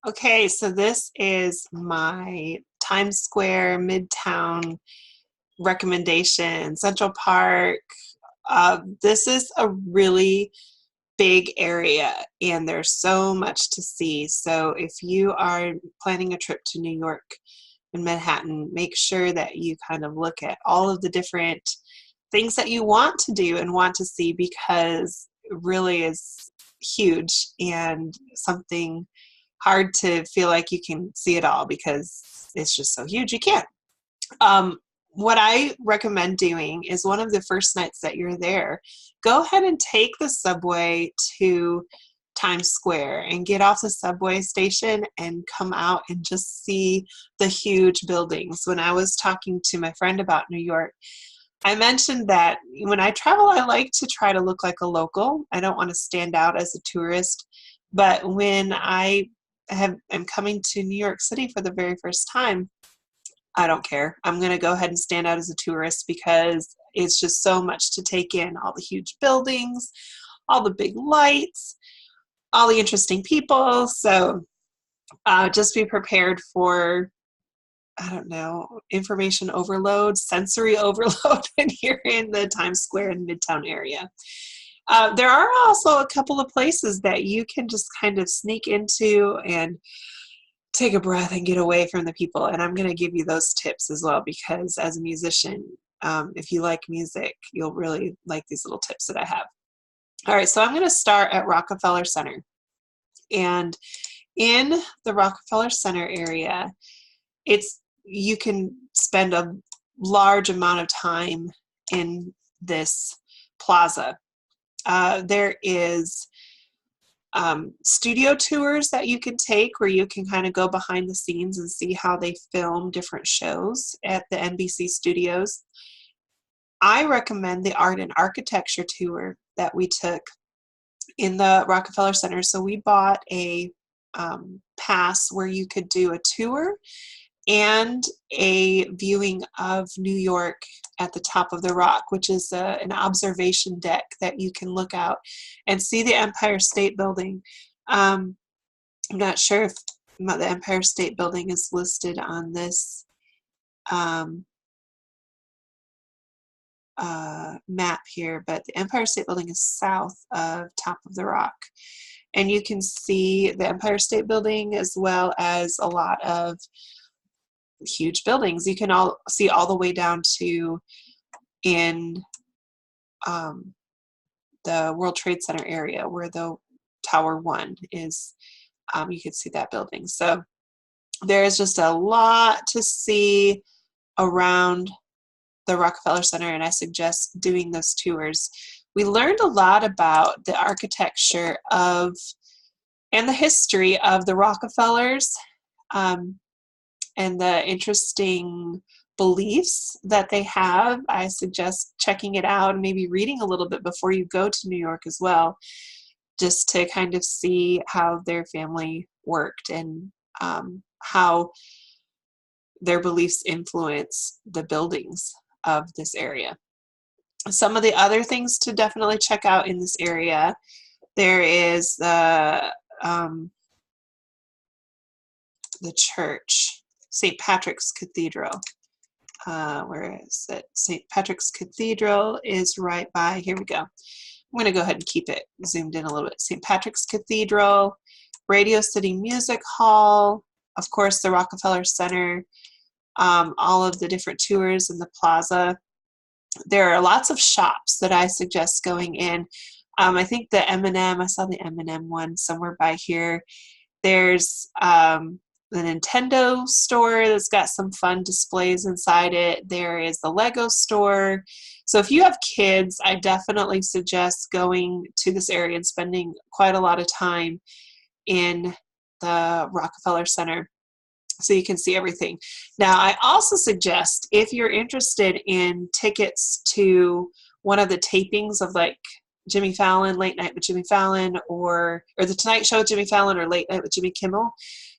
Okay, so this is my Times Square, Midtown recommendation, Central Park. This is a really big area and there's so much to see. So if you are planning a trip to New York and Manhattan, make sure that you kind of look at all of the different things that you want to do and want to see because it really is huge and something hard to feel like you can see it all because it's just so huge you can't. Um, what I recommend doing is one of the first nights that you're there, go ahead and take the subway to Times Square and get off the subway station and come out and just see the huge buildings. When I was talking to my friend about New York, I mentioned that when I travel, I like to try to look like a local. I don't want to stand out as a tourist. But when am coming to New York City for the very first time, I don't care. I'm going to go ahead and stand out as a tourist because it's just so much to take in. All the huge buildings, all the big lights, all the interesting people. So just be prepared for, I don't know, information overload, sensory overload when you're in the Times Square and Midtown area. There are also a couple of places that you can just kind of sneak into and take a breath and get away from the people. And I'm going to give you those tips as well, because as a musician, if you like music, you'll really like these little tips that I have. All right, so I'm going to start at Rockefeller Center. And in the Rockefeller Center area, you can spend a large amount of time in this plaza. There is studio tours that you can take where you can kind of go behind the scenes and see how they film different shows at the NBC studios. I recommend the art and architecture tour that we took in the Rockefeller Center. So we bought a pass where you could do a tour and a viewing of New York at the top of the rock, which is an observation deck that you can look out and see the Empire State Building. I'm not sure if the Empire State Building is listed on this map here, but the Empire State Building is south of Top of the Rock. And you can see the Empire State Building as well as a lot of huge buildings. You can all see all the way down to in the World Trade Center area where the Tower 1 is. You can see that building. So there is just a lot to see around the Rockefeller Center, and I suggest doing those tours. We learned a lot about the architecture of and the history of the Rockefellers, and the interesting beliefs that they have. I suggest checking it out and maybe reading a little bit before you go to New York as well, just to kind of see how their family worked and how their beliefs influence the buildings of this area. Some of the other things to definitely check out in this area, there is the church, St. Patrick's Cathedral. Where is it? St. Patrick's Cathedral is right by, here we go. I'm going to go ahead and keep it zoomed in a little bit. St. Patrick's Cathedral, Radio City Music Hall, of course, the Rockefeller Center, all of the different tours in the plaza. There are lots of shops that I suggest going in. I think the M&M, I saw the M&M one somewhere by here. There's the Nintendo store that's got some fun displays inside it. There is the Lego store. So if you have kids, I definitely suggest going to this area and spending quite a lot of time in the Rockefeller Center so you can see everything. Now, I also suggest if you're interested in tickets to one of the tapings of like Jimmy Fallon, Late Night with Jimmy Fallon, or the Tonight Show with Jimmy Fallon, or Late Night with Jimmy Kimmel,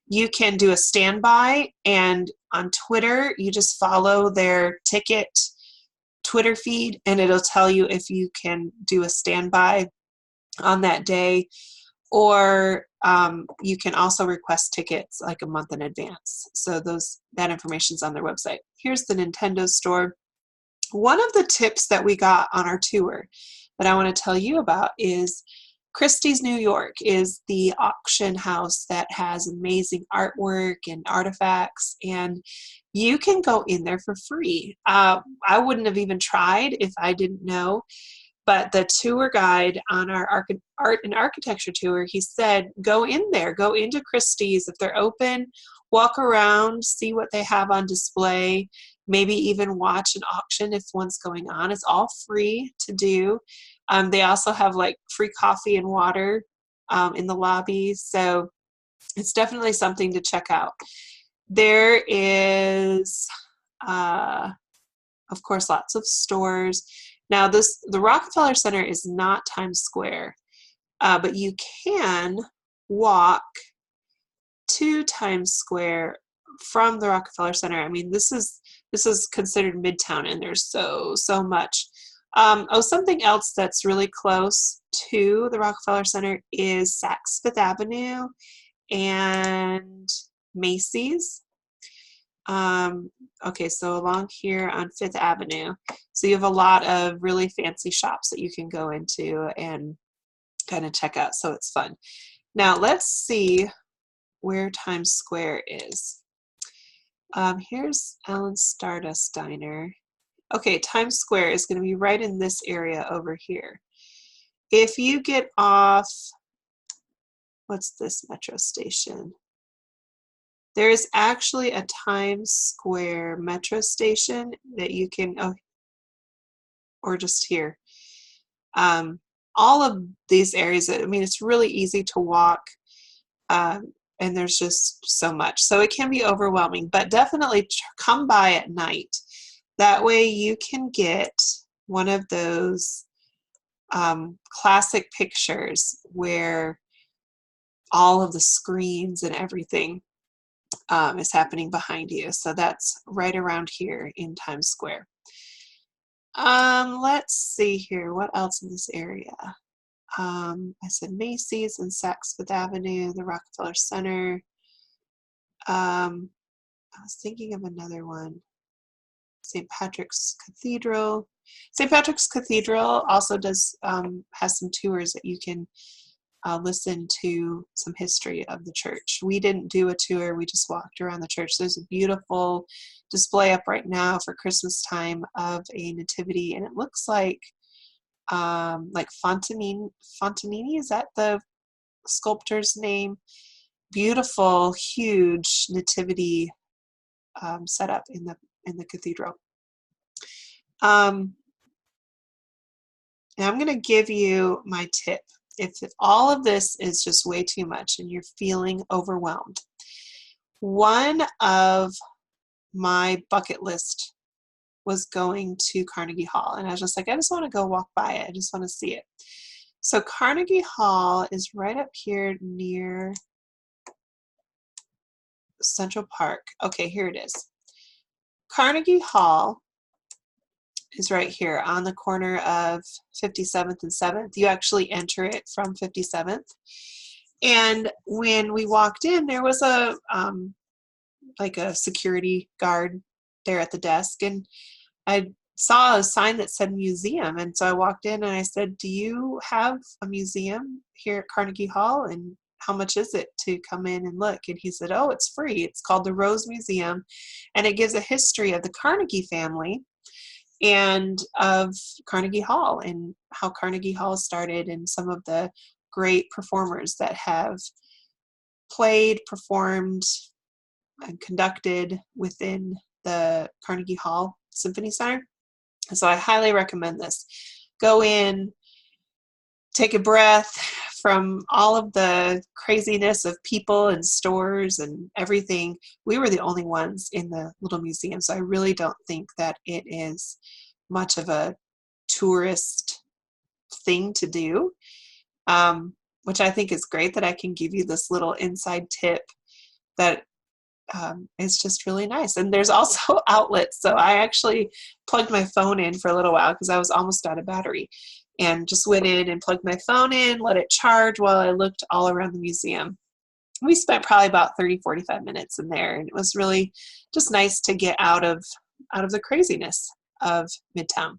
you can do a standby, and on Twitter, you just follow their ticket Twitter feed, and it'll tell you if you can do a standby on that day. or you can also request tickets like a month in advance. So that information's on their website. Here's the Nintendo store. One of the tips that we got on our tour that I want to tell you about is Christie's New York is the auction house that has amazing artwork and artifacts, and you can go in there for free. I wouldn't have even tried if I didn't know, but the tour guide on our art and architecture tour, he said, go in there, go into Christie's if they're open, walk around, see what they have on display, maybe even watch an auction if one's going on. It's all free to do. They also have like free coffee and water in the lobby. So it's definitely something to check out. There is, of course, lots of stores. Now the Rockefeller Center is not Times Square, but you can walk to Times Square from the Rockefeller Center. I mean, this is considered Midtown, and there's so much. Something else that's really close to the Rockefeller Center is Saks Fifth Avenue and Macy's. Okay, so along here on Fifth Avenue, so you have a lot of really fancy shops that you can go into and kind of check out, so it's fun. Now let's see where Times Square is. Here's Ellen's Stardust Diner. Okay, Times Square is going to be right in this area over here. If you get off, what's this metro station? There is actually a Times Square metro station that you can, or just here. All of these areas, I mean, it's really easy to walk, and there's just so much. So it can be overwhelming, but definitely come by at night. That way you can get one of those classic pictures where all of the screens and everything is happening behind you. So that's right around here in Times Square. Let's see here. What else in this area? I said Macy's and Saks Fifth Avenue, the Rockefeller Center. I was thinking of another one. St. Patrick's Cathedral. St. Patrick's Cathedral also does has some tours that you can listen to some history of the church. We didn't do a tour, we just walked around the church. There's a beautiful display up right now for Christmas time of a nativity, and it looks like Fontanini, is that the sculptor's name? Beautiful, huge nativity set up in the cathedral. And I'm going to give you my tip. If all of this is just way too much and you're feeling overwhelmed, one of my bucket list was going to Carnegie Hall, and I was just like, I just want to go walk by it. I just want to see it. So Carnegie Hall is right up here near Central Park. Okay, here it is. Carnegie Hall is right here on the corner of 57th and 7th. You actually enter it from 57th. And when we walked in, there was a security guard there at the desk, and I saw a sign that said museum, and so I walked in and I said, do you have a museum here at Carnegie Hall, and how much is it to come in and look? And he said, oh, it's free. It's called the Rose Museum, and it gives a history of the Carnegie family and of Carnegie Hall and how Carnegie Hall started and some of the great performers that have played, performed, and conducted within the Carnegie Hall Symphony Center. So I highly recommend this. Go in, take a breath from all of the craziness of people and stores and everything. We were the only ones in the little museum, so I really don't think that it is much of a tourist thing to do, which I think is great that I can give you this little inside tip that is just really nice. And there's also outlets. So I actually plugged my phone in for a little while because I was almost out of battery. and just went in and plugged my phone in, let it charge while I looked all around the museum. We spent probably about 30-45 minutes in there, and it was really just nice to get out of the craziness of Midtown.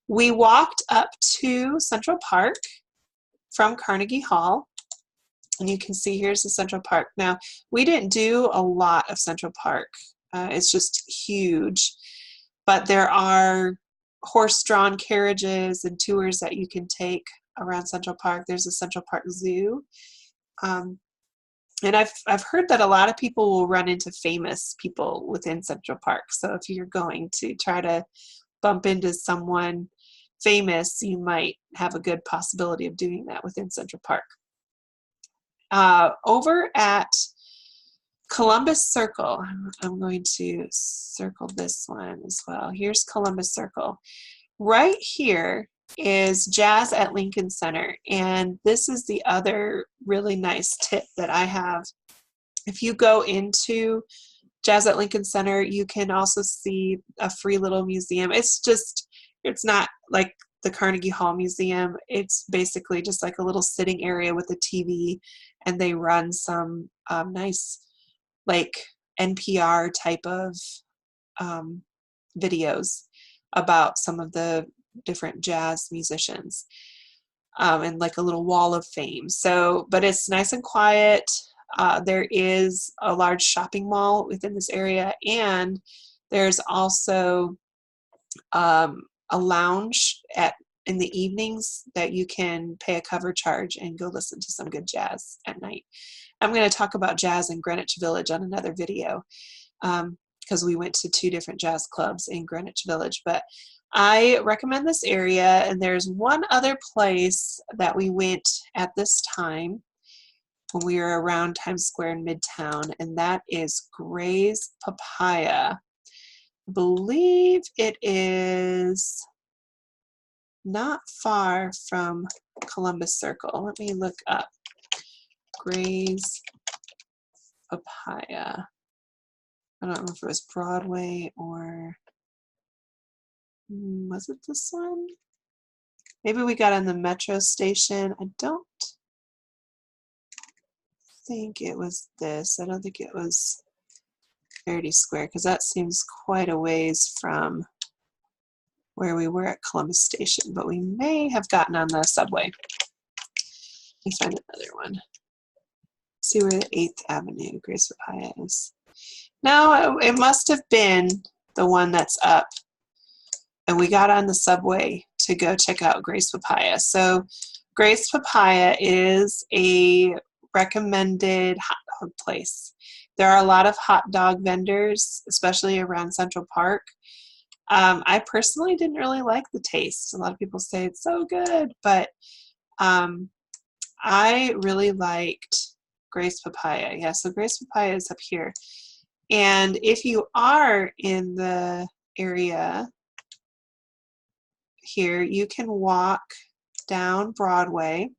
We walked up to Central Park from Carnegie Hall, and you can see here's the Central Park. Now, we didn't do a lot of Central Park. It's just huge, but there are horse-drawn carriages and tours that you can take around Central Park. There's a Central Park Zoo. And I've heard that a lot of people will run into famous people within Central Park. So if you're going to try to bump into someone famous, you might have a good possibility of doing that within Central Park. Over at Columbus Circle, I'm going to circle this one as well. Here's Columbus Circle. Right here is Jazz at Lincoln Center, and this is the other really nice tip that I have. If you go into Jazz at Lincoln Center, you can also see a free little museum. It's not like the Carnegie Hall Museum. It's basically just like a little sitting area with a TV, and they run some nice like NPR type of videos about some of the different jazz musicians, and like a little wall of fame. So, but it's nice and quiet. There is a large shopping mall within this area, and there's also a lounge in the evenings that you can pay a cover charge and go listen to some good jazz at night. I'm going to talk about jazz in Greenwich Village on another video, because we went to 2 different jazz clubs in Greenwich Village. But I recommend this area, and there's one other place that we went at this time when we were around Times Square in Midtown, and that is Gray's Papaya. I believe it is not far from Columbus Circle. Let me look up Gray's Papaya. I don't know if it was Broadway or was it this one? Maybe we got on the metro station. I don't think it was this. I don't think it was Verity Square, because that seems quite a ways from where we were at Columbus Station, but we may have gotten on the subway. Let me find another one. See where the 8th Avenue Grace Papaya is. No, it must have been the one that's up, and we got on the subway to go check out Grace Papaya. So Grace Papaya is a recommended hot dog place. There are a lot of hot dog vendors, especially around Central Park. I personally didn't really like the taste. A lot of people say it's so good, but I really liked Grace Papaya. Yeah, so Grace Papaya is up here. And if you are in the area here, you can walk down Broadway.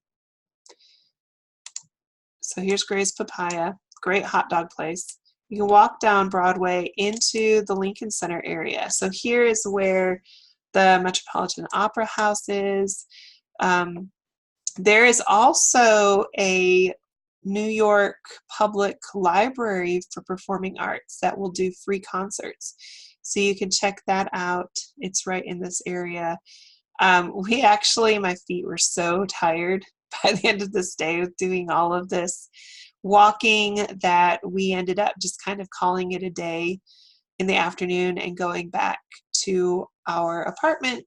So here's Gray's Papaya, great hot dog place. You can walk down Broadway into the Lincoln Center area. So here is where the Metropolitan Opera House is. There is also a New York Public Library for Performing Arts that will do free concerts. So you can check that out. It's right in this area. My feet were so tired by the end of this day with doing all of this walking that we ended up just kind of calling it a day in the afternoon and going back to our apartment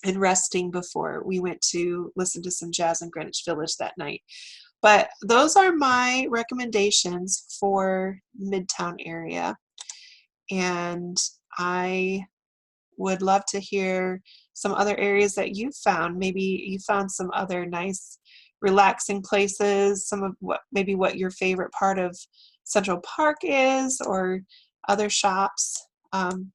and resting before we went to listen to some jazz in Greenwich Village that night. But those are my recommendations for Midtown area, and I would love to hear some other areas that you found. Maybe you found some other nice relaxing places, some of what your favorite part of Central Park is, or other shops, fun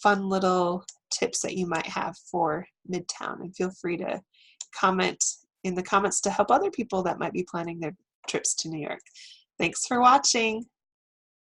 little tips that you might have for Midtown. And feel free to comment in the comments to help other people that might be planning their trips to New York. Thanks for watching.